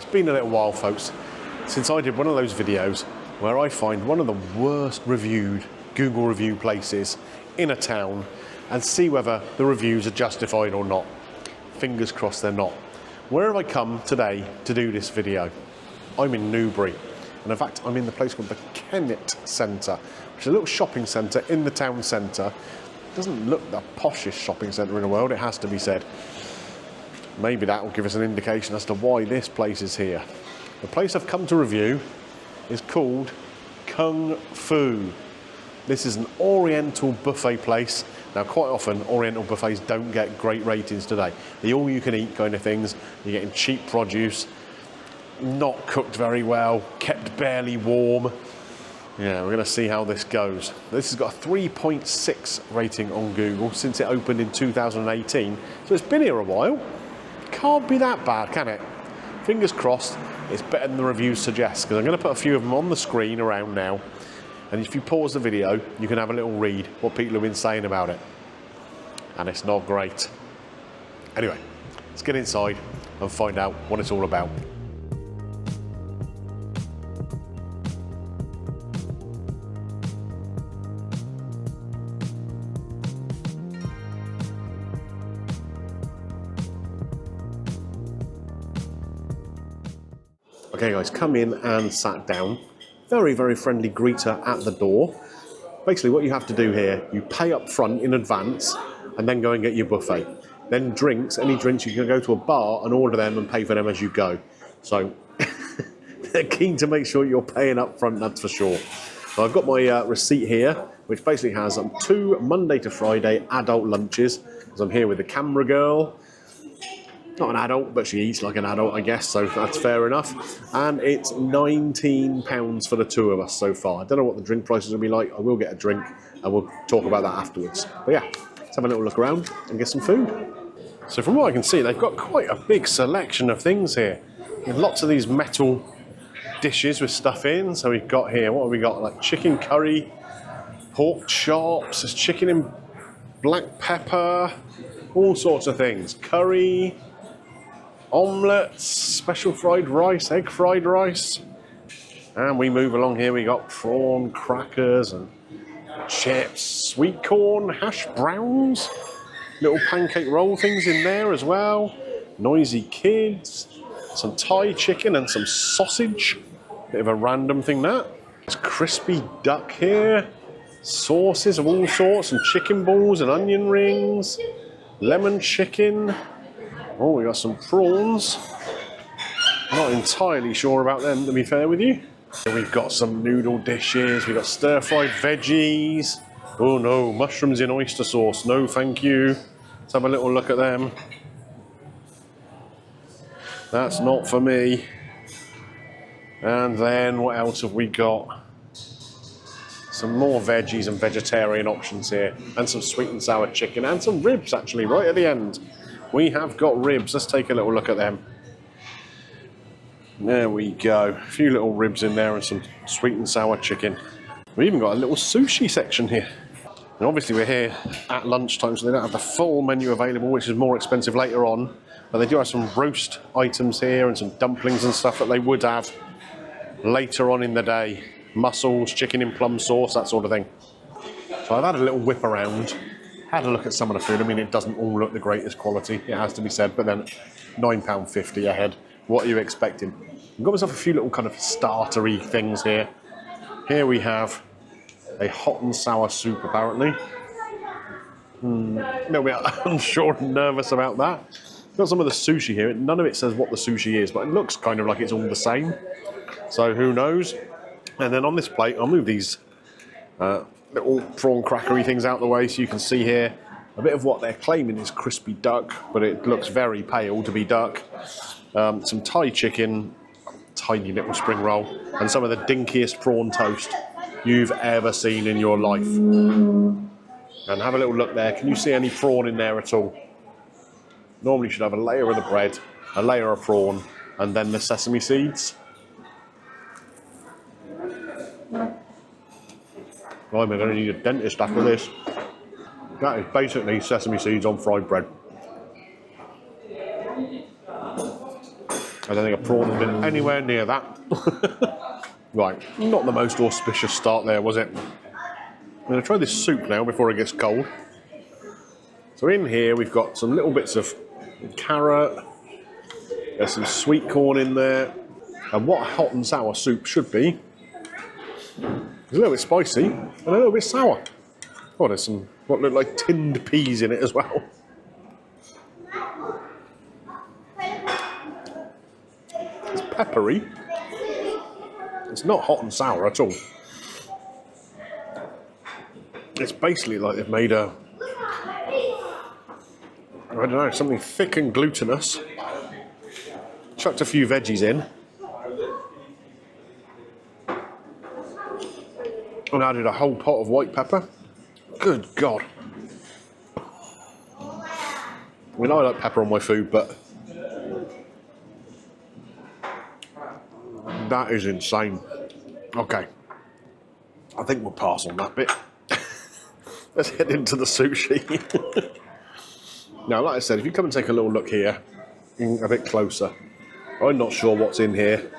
It's been a little while, folks, since I did one of those videos where I find one of the worst reviewed Google review places in a town and see whether the reviews are justified or not. Fingers crossed they're not. Where have I come today to do this video? I'm in Newbury, and in fact I'm in the place called the Kennet Centre, which is a little shopping centre in the town centre. Doesn't look the poshest shopping centre in the world, it has to be said. Maybe that will give us an indication as to why this place is here. The place I've come to review is called Kung Fu. This is an Oriental buffet place. Now, quite often Oriental buffets don't get great ratings today. The all-you-can-eat kind of things, you're getting cheap produce, not cooked very well, kept barely warm. Yeah, we're going to see how this goes. This has got a 3.6 rating on Google since it opened in 2018, so it's been here a while. Can't be that bad, can it? Fingers crossed it's better than the reviews suggest, because I'm going to put a few of them on the screen around now, and if you pause the video you can have a little read what people have been saying about it, and it's not great. Anyway, let's get inside and find out what it's all about. Okay guys, come in and sat down. Very, very friendly greeter at the door. Basically what you have to do here, you pay up front in advance and then go and get your buffet. Then drinks, any drinks, you can go to a bar and order them and pay for them as you go. So they're keen to make sure you're paying up front, that's for sure. So I've got my receipt here, which basically has 2 Monday to Friday adult lunches, because I'm here with the camera girl. Not an adult, but she eats like an adult, I guess, so that's fair enough. And it's £19 for the two of us so far. I don't know what the drink prices will be like. I will get a drink, and we'll talk about that afterwards. But yeah, let's have a little look around and get some food. So from what I can see, they've got quite a big selection of things here. There's lots of these metal dishes with stuff in. So we've got here, what have we got? Like chicken curry, pork chops, there's chicken in black pepper, all sorts of things. Curry, omelettes, special fried rice, egg fried rice. And we move along here, we got prawn crackers and chips, sweet corn, hash browns, little pancake roll things in there as well, noisy kids, some Thai chicken and some sausage. Bit of a random thing that. There's crispy duck here, sauces of all sorts and chicken balls and onion rings, lemon chicken. Oh, we got some prawns. Not entirely sure about them, to be fair with you. And we've got some noodle dishes. We've got stir-fried veggies. Oh no, mushrooms in oyster sauce. No, thank you. Let's have a little look at them. That's not for me. And then what else have we got? Some more veggies and vegetarian options here. And some sweet and sour chicken. And some ribs, actually, right at the end. We have got ribs. Let's take a little look at them. There we go. A few little ribs in there and some sweet and sour chicken. We've even got a little sushi section here. And obviously we're here at lunchtime, so they don't have the full menu available, which is more expensive later on. But they do have some roast items here and some dumplings and stuff that they would have later on in the day. Mussels, chicken in plum sauce, that sort of thing. So I've had a little whip around. Had a look at some of the food. I mean, it doesn't all look the greatest quality, it has to be said, but then £9.50 a head. What are you expecting? I've got myself a few little kind of startery things here. Here we have a hot and sour soup, apparently. A little bit unsure and nervous about that. Got some of the sushi here. None of it says what the sushi is, but it looks kind of like it's all the same. So who knows? And then on this plate, I'll move these little prawn crackery things out the way so you can see here a bit of what they're claiming is crispy duck, but it looks very pale to be duck. Some Thai chicken, tiny little spring roll, and some of the dinkiest prawn toast you've ever seen in your life. And have a little look there. Can you see any prawn in there at all? Normally you should have a layer of the bread, a layer of prawn, and then the sesame seeds. I'm going to need a dentist after this. That is basically sesame seeds on fried bread. I don't think a prawn has been anywhere near that. Right, not the most auspicious start there, was it? I'm going to try this soup now before it gets cold. So in here we've got some little bits of carrot, there's some sweet corn in there, and what a hot and sour soup should be is a little bit spicy and a little bit sour. Oh, there's some what look like tinned peas in it as well. It's peppery. It's not hot and sour at all. It's basically like they've made a, I don't know, something thick and glutinous. Chucked a few veggies in. And added a whole pot of white pepper. Good God. I mean, I like pepper on my food, but that is insane. Okay. I think we'll pass on that bit. Let's head into the sushi. Now, like I said, if you come and take a little look here, a bit closer, I'm not sure what's in here.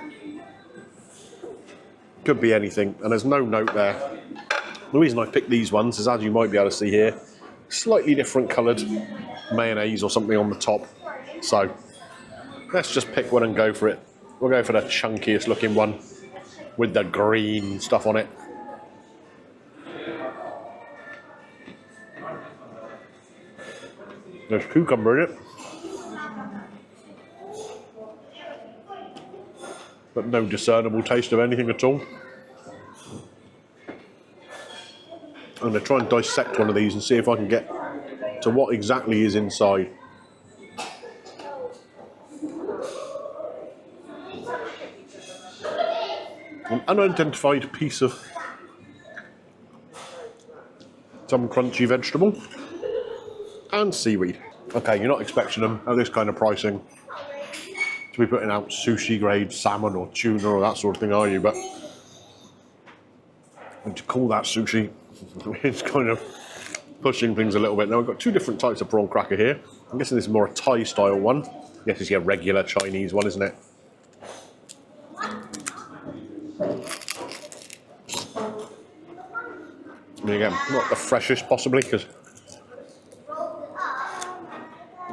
Could be anything, and there's no note there. The reason I picked these ones is, as you might be able to see here, slightly different coloured mayonnaise or something on the top. So, let's just pick one and go for it. We'll go for the chunkiest looking one with the green stuff on it. There's cucumber in it, but no discernible taste of anything at all. I'm going to try and dissect one of these and see if I can get to what exactly is inside. An unidentified piece of some crunchy vegetable and seaweed. Okay, you're not expecting them at this kind of pricing to be putting out sushi grade salmon or tuna or that sort of thing, are you? But to call that sushi, it's kind of pushing things a little bit. Now we've got two different types of prawn cracker here. I'm guessing this is more a Thai style one. Yes, it's your regular Chinese one, isn't it? I mean, again, not the freshest possibly, because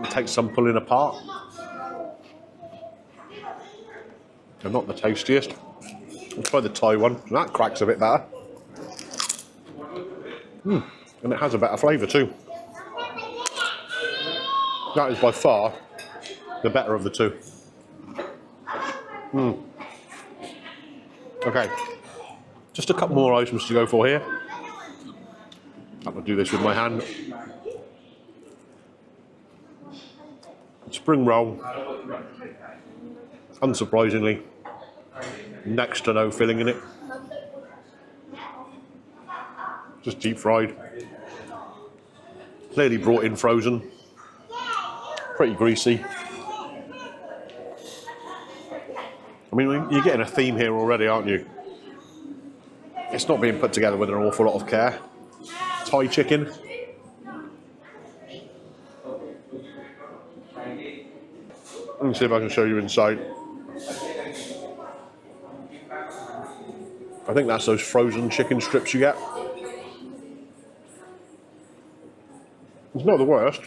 it takes some pulling apart. They're not the tastiest. Let's try the Thai one. That cracks a bit better. And it has a better flavour too. That is by far the better of the two. Okay, just a couple more items to go for here. I'm going to do this with my hand. Spring roll, unsurprisingly, next to no filling in it. Just deep fried. Clearly brought in frozen. Pretty greasy. I mean, you're getting a theme here already, aren't you? It's not being put together with an awful lot of care. Thai chicken. Let me see if I can show you inside. I think that's those frozen chicken strips you get. It's not the worst.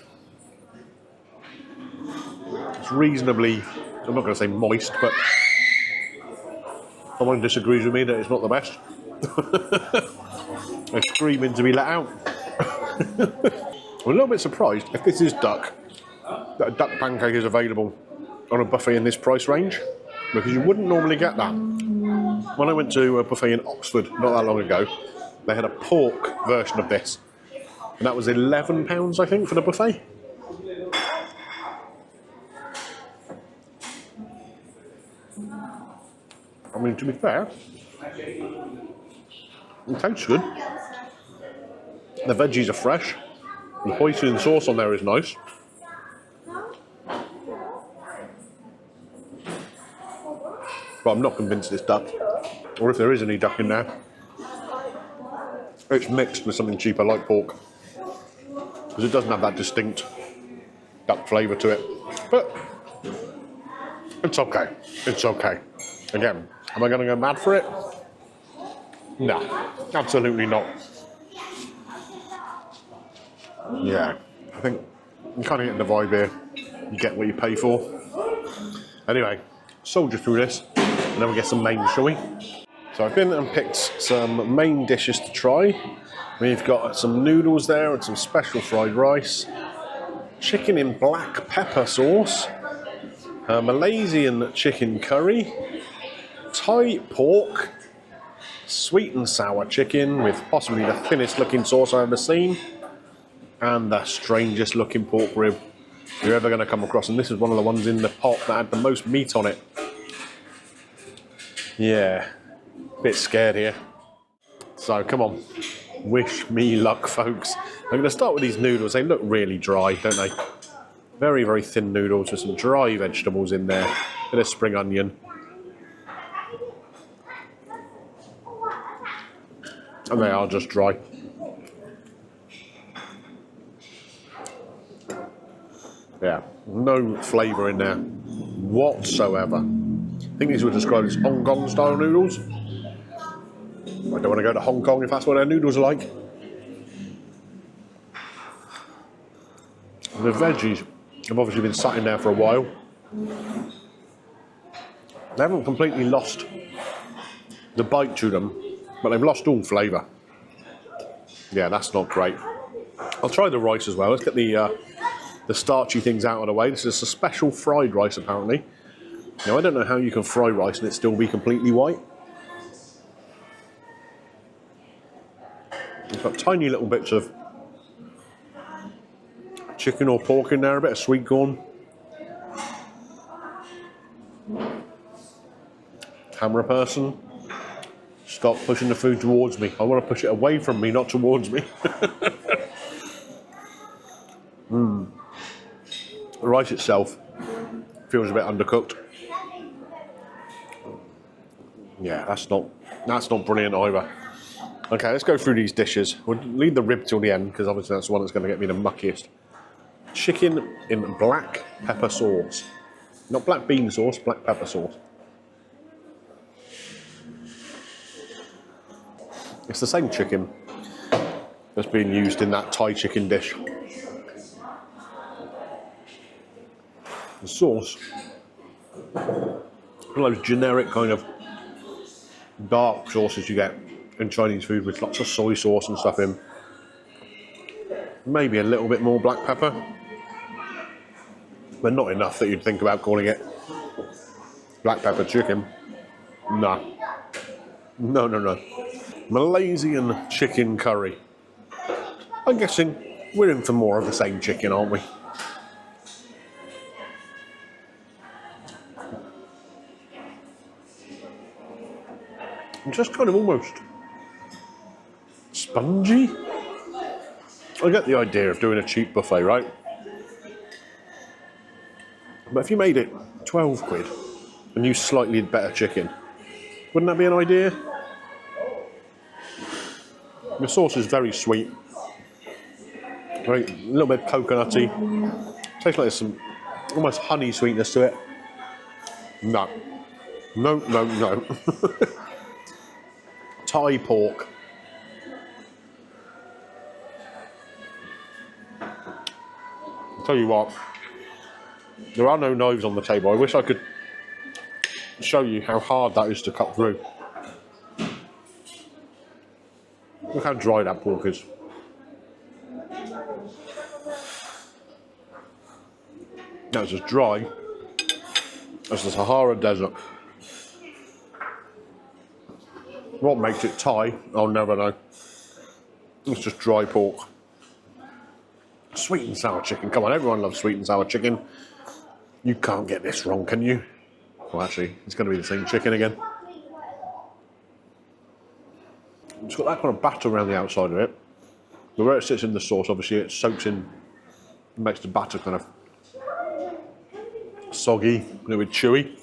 It's reasonably, I'm not going to say moist, but someone disagrees with me that it's not the best. They're screaming to be let out. I'm a little bit surprised if this is duck, that a duck pancake is available on a buffet in this price range, because you wouldn't normally get that. When I went to a buffet in Oxford not that long ago, they had a pork version of this, and that was £11, I think, for the buffet. I mean, to be fair, it tastes good. The veggies are fresh. The hoisin sauce on there is nice. But I'm not convinced it's duck. Or if there is any duck in there, it's mixed with something cheaper like pork. Because it doesn't have that distinct duck flavour to it. But It's okay. It's okay. Again, am I going to go mad for it? No, absolutely not. Yeah, I think you kind of get the vibe here. You get what you pay for. Anyway, soldier through this, and then we get some mains, shall we? So I've been and picked some main dishes to try. We've got some noodles there and some special fried rice, chicken in black pepper sauce, Malaysian chicken curry, Thai pork, sweet and sour chicken with possibly the thinnest looking sauce I've ever seen, and the strangest looking pork rib you're ever going to come across. And this is one of the ones in the pot that had the most meat on it. Yeah, bit scared here. So come on, wish me luck, folks. I'm going to start with these noodles. They look really dry, don't they? Very, very thin noodles with some dry vegetables in there. Bit of spring onion. And they are just dry. Yeah, no flavour in there whatsoever. I think these were described as Hong Kong style noodles. I don't want to go to Hong Kong if that's what their noodles are like. The veggies have obviously been sat in there for a while. They haven't completely lost the bite to them, but they've lost all flavour. Yeah, that's not great. I'll try the rice as well. Let's get the starchy things out of the way. This is a special fried rice, apparently. Now, I don't know how you can fry rice and it still be completely white. It's got tiny little bits of chicken or pork in there, a bit of sweet corn. Camera person, stop pushing the food towards me. I want to push it away from me, not towards me. The rice itself feels a bit undercooked. Yeah, that's not brilliant either. Okay, let's go through these dishes. We'll leave the rib till the end because obviously that's the one that's going to get me the muckiest. Chicken in black pepper sauce. Not black bean sauce, black pepper sauce. It's the same chicken that's being used in that Thai chicken dish. The sauce, one of those generic kind of dark sauces you get in Chinese food with lots of soy sauce and stuff in. Maybe a little bit more black pepper, but not enough that you'd think about calling it black pepper chicken. No. No, no, no. Malaysian chicken curry. I'm guessing we're in for more of the same chicken, aren't we? Just kind of almost spongy. I get the idea of doing a cheap buffet, right? But if you made it 12 quid and used slightly better chicken, wouldn't that be an idea? The sauce is very sweet, a little bit coconutty. Tastes like there's some almost honey sweetness to it. No, no, no, no. Thai pork. I'll tell you what, there are no knives on the table. I wish I could show you how hard that is to cut through. Look how dry that pork is. That's as dry as the Sahara Desert. What makes it Thai, I'll never know. It's just dry pork. Sweet and sour chicken. Come on, everyone loves sweet and sour chicken. You can't get this wrong, can you? Well, actually, it's going to be the same chicken again. It's got that kind of batter around the outside of it. But where it sits in the sauce, obviously, it soaks in, makes the batter kind of soggy, a little bit chewy.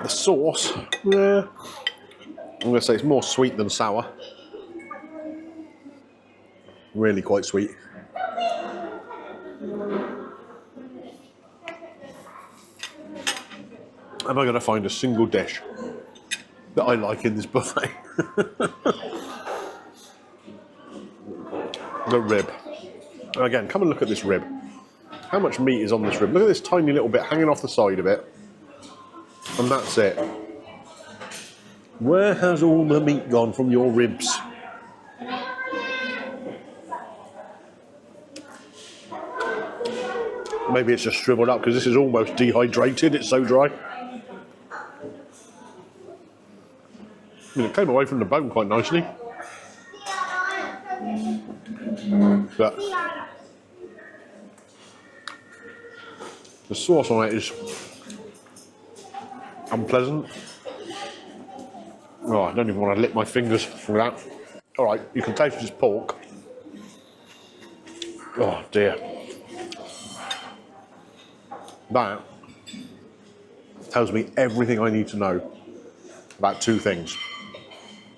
The sauce, yeah, I'm going to say it's more sweet than sour. Really quite sweet. am I going to find a single dish that I like in this buffet? The rib. Again, come and look at this rib. How much meat is on this rib? Look at this tiny little bit hanging off the side of it. And that's it. Where has all the meat gone from your ribs? Maybe it's just shriveled up because this is almost dehydrated. It's so dry. I mean, it came away from the bone quite nicely. But the sauce on it is unpleasant. Oh, I don't even want to lick my fingers for that. All right, you can taste this pork. Oh dear. That tells me everything I need to know about two things.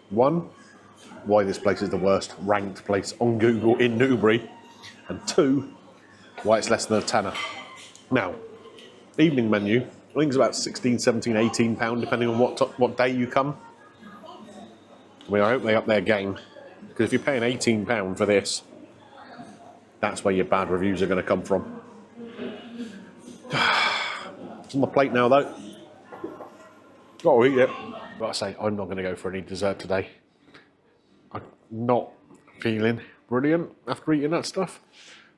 One, why this place is the worst ranked place on Google in Newbury. And two, why it's less than a tenner. Now, evening menu, I think it's about 16, 17, 18 pound, depending on what day you come. I mean, I hope they up their game, because if you're paying £18 for this, that's where your bad reviews are going to come from. It's on the plate now, though. Got to eat it. But I say, I'm not going to go for any dessert today. I'm not feeling brilliant after eating that stuff.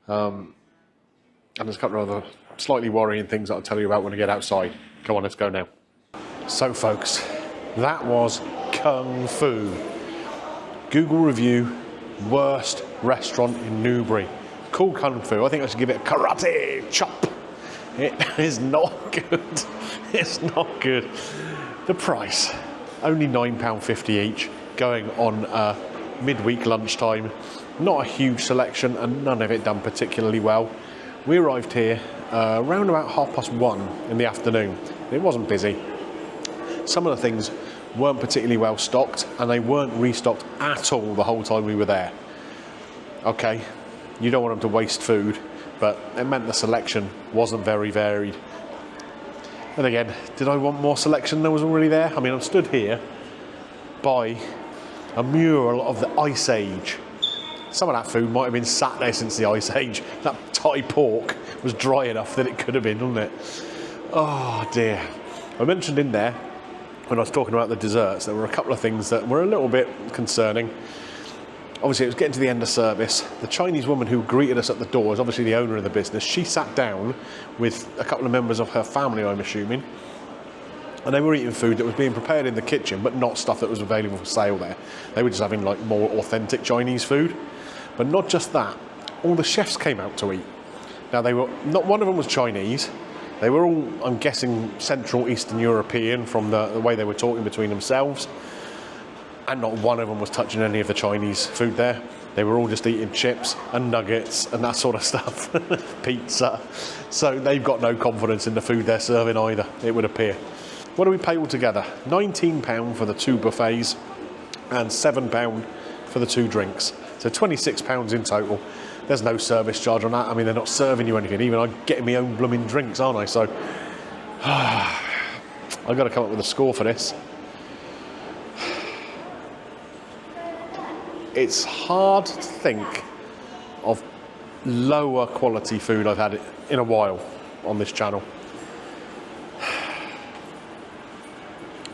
And there's a couple of other slightly worrying things that I'll tell you about when I get outside. Come on, let's go now. So, folks, that was Kung Fu. Google review, worst restaurant in Newbury. Called Kung Fu. I think I should give it a karate chop. It is not good. It's not good. The price, only £9.50 each, going on midweek lunchtime. Not a huge selection and none of it done particularly well. We arrived here around about 1:30 in the afternoon. It wasn't busy. Some of the things weren't particularly well stocked and they weren't restocked at all the whole time we were there. Okay, you don't want them to waste food, but it meant the selection wasn't very varied. And again, did I want more selection than was already there? I mean, I'm stood here by a mural of the Ice Age. Some of that food might have been sat there since the Ice Age. That Thai pork was dry enough that it could have been, wasn't it? Oh dear. I mentioned in there, when I was talking about the desserts, there were a couple of things that were a little bit concerning. Obviously, it was getting to the end of service. The Chinese woman who greeted us at the door is obviously the owner of the business. She sat down with a couple of members of her family, I'm assuming, and they were eating food that was being prepared in the kitchen, but not stuff that was available for sale there. They were just having like more authentic Chinese food. But not just that, all the chefs came out to eat. Now, they were not one of them was Chinese. They were all, I'm guessing, Central Eastern European from the way they were talking between themselves. And not one of them was touching any of the Chinese food there. They were all just eating chips and nuggets and that sort of stuff. Pizza. So they've got no confidence in the food they're serving either, it would appear. What do we pay altogether? £19 for the two buffets and £7 for the two drinks. So £26 in total. There's no service charge on that. I mean, they're not serving you anything. Even I'm getting my own blooming drinks, aren't I? So I've got to come up with a score for this. It's hard to think of lower quality food I've had in a while on this channel.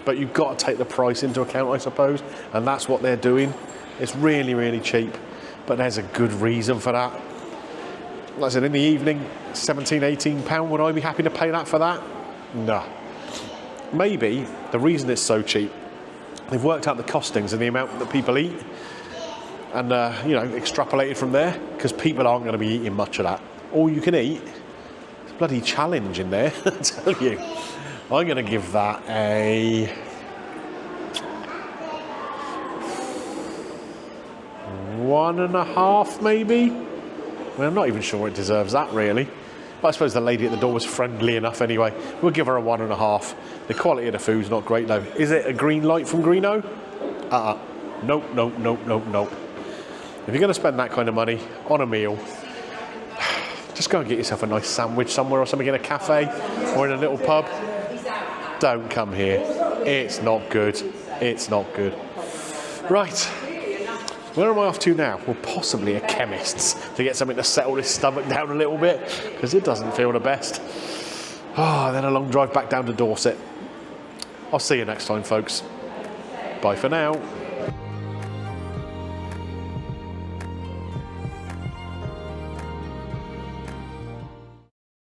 But you've got to take the price into account, I suppose, and that's what they're doing. It's really, really cheap, but there's a good reason for that. Like I said, in the evening, £17, £18, would I be happy to pay that for that? No. Maybe the reason it's so cheap, they've worked out the costings and the amount that people eat, and extrapolated from there, because people aren't going to be eating much of that. All you can eat, it's a bloody challenge in there, I tell you. I'm going to give that a 1.5, maybe. I mean, I'm not even sure it deserves that, really. But I suppose the lady at the door was friendly enough anyway. We'll give her a 1.5. The quality of the food's not great, though. Is it a green light from Greeno? Nope. If you're going to spend that kind of money on a meal, just go and get yourself a nice sandwich somewhere or something in a cafe or in a little pub. Don't come here. It's not good. It's not good. Right. Where am I off to now? Well, possibly a chemist's to get something to settle this stomach down a little bit, because it doesn't feel the best. Then a long drive back down to Dorset. I'll see you next time, folks. Bye for now.